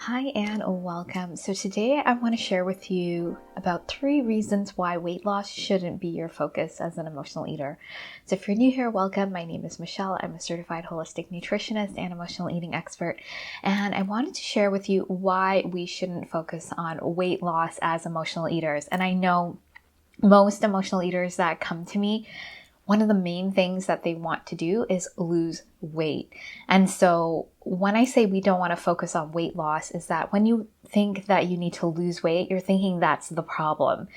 Hi and welcome. So today I want to share with you about 3 reasons why weight loss shouldn't be your focus as an emotional eater. So if you're new here, welcome. My name is Michelle. I'm a certified holistic nutritionist and emotional eating expert. And I wanted to share with you why we shouldn't focus on weight loss as emotional eaters. And I know most emotional eaters that come to me, one of the main things that they want to do is lose weight. And so when I say we don't want to focus on weight loss, is that when you think that you need to lose weight, you're thinking that's the problem.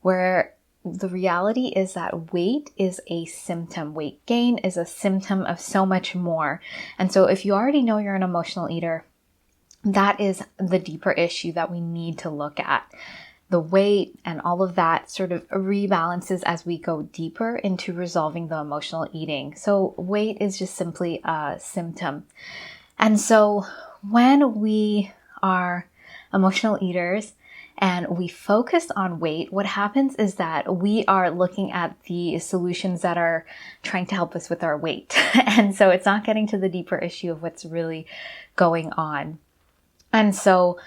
Where the reality is that weight is a symptom. Weight gain is a symptom of so much more. And so if you already know you're an emotional eater, that is the deeper issue that we need to look at. The weight and all of that sort of rebalances as we go deeper into resolving the emotional eating. So weight is just simply a symptom. And so when we are emotional eaters and we focus on weight, what happens is that we are looking at the solutions that are trying to help us with our weight. And so it's not getting to the deeper issue of what's really going on. And so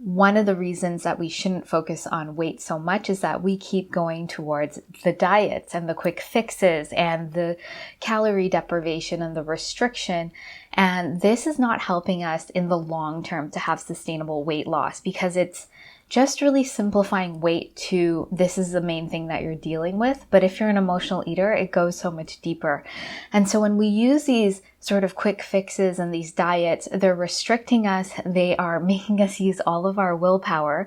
one of the reasons that we shouldn't focus on weight so much is that we keep going towards the diets and the quick fixes and the calorie deprivation and the restriction. And this is not helping us in the long term to have sustainable weight loss, because it's just really simplifying weight to this is the main thing that you're dealing with. But if you're an emotional eater, it goes so much deeper. And so when we use these sort of quick fixes and these diets, they're restricting us. They are making us use all of our willpower,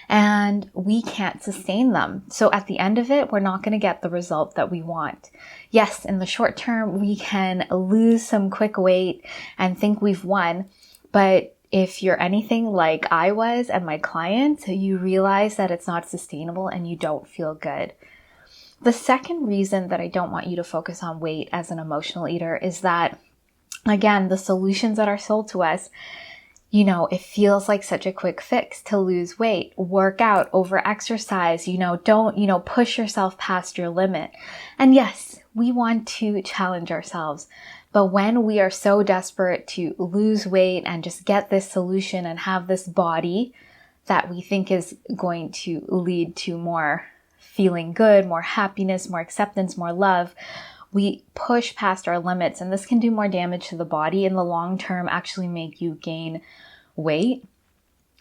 and we can't sustain them. So at the end of it, we're not going to get the result that we want. Yes, in the short term, we can lose some quick weight and think we've won, but if you're anything like I was and my clients, you realize that it's not sustainable and you don't feel good. The second reason that I don't want you to focus on weight as an emotional eater is that, again, the solutions that are sold to us, it feels like such a quick fix to lose weight. Work out, over-exercise, don't, push yourself past your limit. And yes, we want to challenge ourselves. But when we are so desperate to lose weight and just get this solution and have this body that we think is going to lead to more feeling good, more happiness, more acceptance, more love, we push past our limits, and this can do more damage to the body in the long term, actually make you gain weight.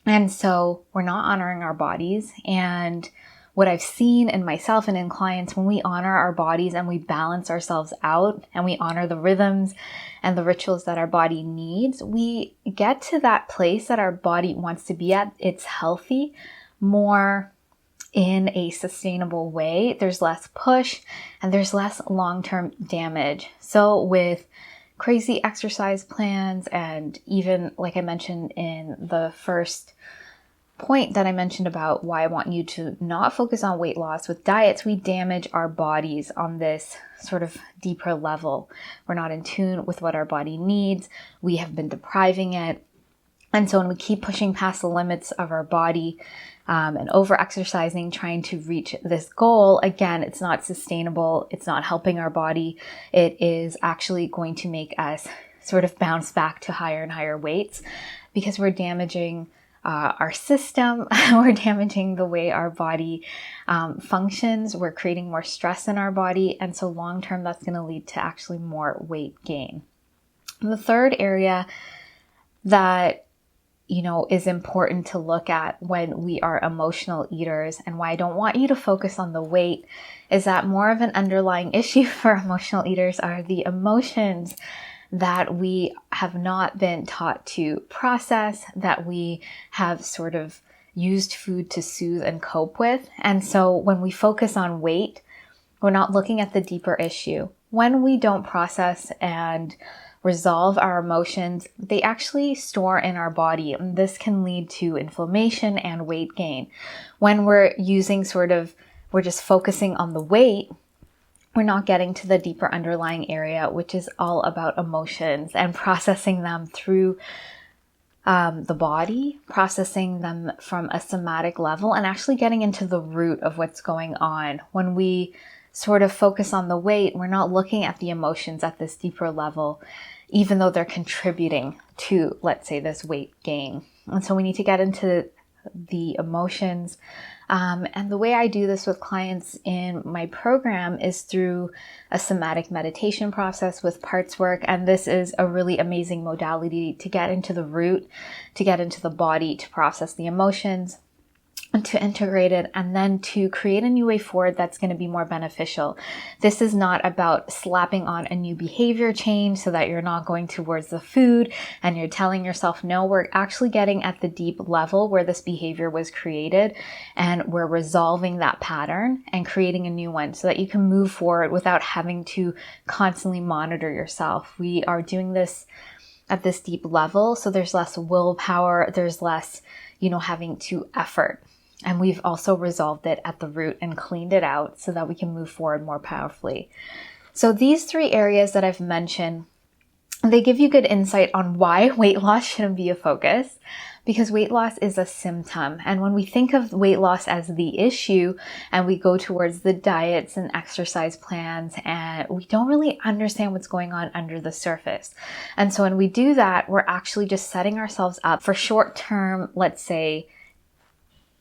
And so we're not honoring our bodies. And what I've seen in myself and in clients, when we honor our bodies and we balance ourselves out and we honor the rhythms and the rituals that our body needs, we get to that place that our body wants to be at. It's healthy, more in a sustainable way. There's less push and there's less long-term damage. So with crazy exercise plans, and even like I mentioned in the first point that I mentioned about why I want you to not focus on weight loss, with diets, we damage our bodies on this sort of deeper level. We're not in tune with what our body needs. We have been depriving it. And so when we keep pushing past the limits of our body and over-exercising, trying to reach this goal, again, it's not sustainable. It's not helping our body. It is actually going to make us sort of bounce back to higher and higher weights, because we're damaging our system. We're damaging the way our body functions. We're creating more stress in our body. And so long term, that's going to lead to actually more weight gain. And the third area that is important to look at when we are emotional eaters, and why I don't want you to focus on the weight, is that more of an underlying issue for emotional eaters are the emotions that we have not been taught to process, that we have sort of used food to soothe and cope with. And so when we focus on weight, we're not looking at the deeper issue. When we don't process and resolve our emotions, they actually store in our body, and this can lead to inflammation and weight gain. When we're we're just focusing on the weight, we're not getting to the deeper underlying area, which is all about emotions and processing them through the body, processing them from a somatic level, and actually getting into the root of what's going on. When we sort of focus on the weight, we're not looking at the emotions at this deeper level. even though they're contributing to, let's say, this weight gain. And so we need to get into the emotions. And the way I do this with clients in my program is through a somatic meditation process with parts work. And this is a really amazing modality to get into the root, to get into the body, to process the emotions, and to integrate it, and then to create a new way forward that's going to be more beneficial. This is not about slapping on a new behavior change so that you're not going towards the food and you're telling yourself no. We're actually getting at the deep level where this behavior was created, and we're resolving that pattern and creating a new one so that you can move forward without having to constantly monitor yourself. We are doing this at this deep level, so there's less willpower, there's less, having to effort. And we've also resolved it at the root and cleaned it out so that we can move forward more powerfully. So these 3 areas that I've mentioned, they give you good insight on why weight loss shouldn't be a focus, because weight loss is a symptom. And when we think of weight loss as the issue and we go towards the diets and exercise plans, and we don't really understand what's going on under the surface. And so when we do that, we're actually just setting ourselves up for short-term, let's say,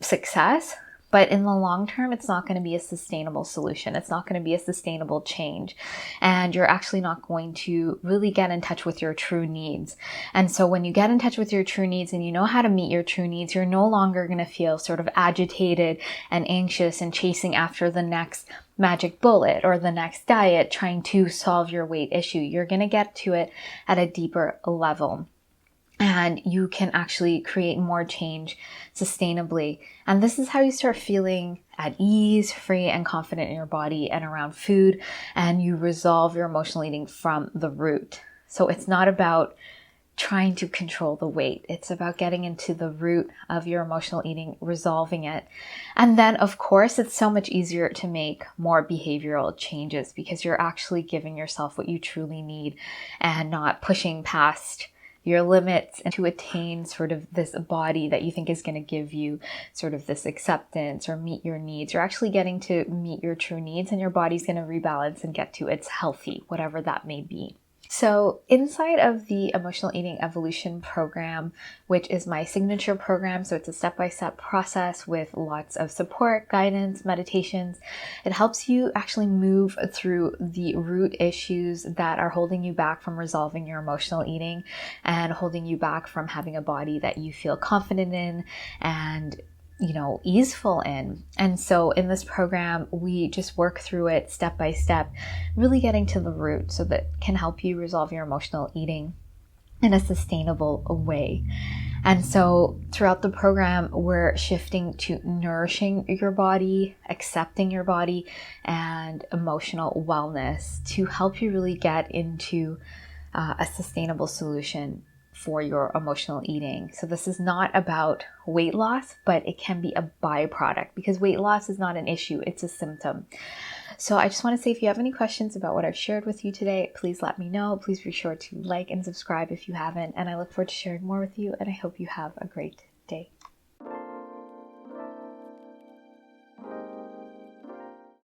success, but in the long term, it's not going to be a sustainable solution. It's not going to be a sustainable change. And you're actually not going to really get in touch with your true needs. And so when you get in touch with your true needs and you know how to meet your true needs, you're no longer going to feel sort of agitated and anxious and chasing after the next magic bullet or the next diet trying to solve your weight issue. You're going to get to it at a deeper level. And you can actually create more change sustainably. And this is how you start feeling at ease, free, and confident in your body and around food. And you resolve your emotional eating from the root. So it's not about trying to control the weight. It's about getting into the root of your emotional eating, resolving it. And then, of course, it's so much easier to make more behavioral changes because you're actually giving yourself what you truly need and not pushing past your limits and to attain sort of this body that you think is going to give you sort of this acceptance or meet your needs. You're actually getting to meet your true needs, and your body's going to rebalance and get to its healthy, whatever that may be. So inside of the Emotional Eating Evolution program, which is my signature program, so it's a step-by-step process with lots of support, guidance, meditations, it helps you actually move through the root issues that are holding you back from resolving your emotional eating and holding you back from having a body that you feel confident in and easeful in. And so in this program, we just work through it step by step, really getting to the root so that can help you resolve your emotional eating in a sustainable way. And so throughout the program, we're shifting to nourishing your body, accepting your body, and emotional wellness to help you really get into a sustainable solution for your emotional eating. So this is not about weight loss, but it can be a byproduct because weight loss is not an issue, it's a symptom. So I just want to say, if you have any questions about what I've shared with you today, please let me know. Please be sure to like and subscribe if you haven't, and I look forward to sharing more with you, and I hope you have a great day.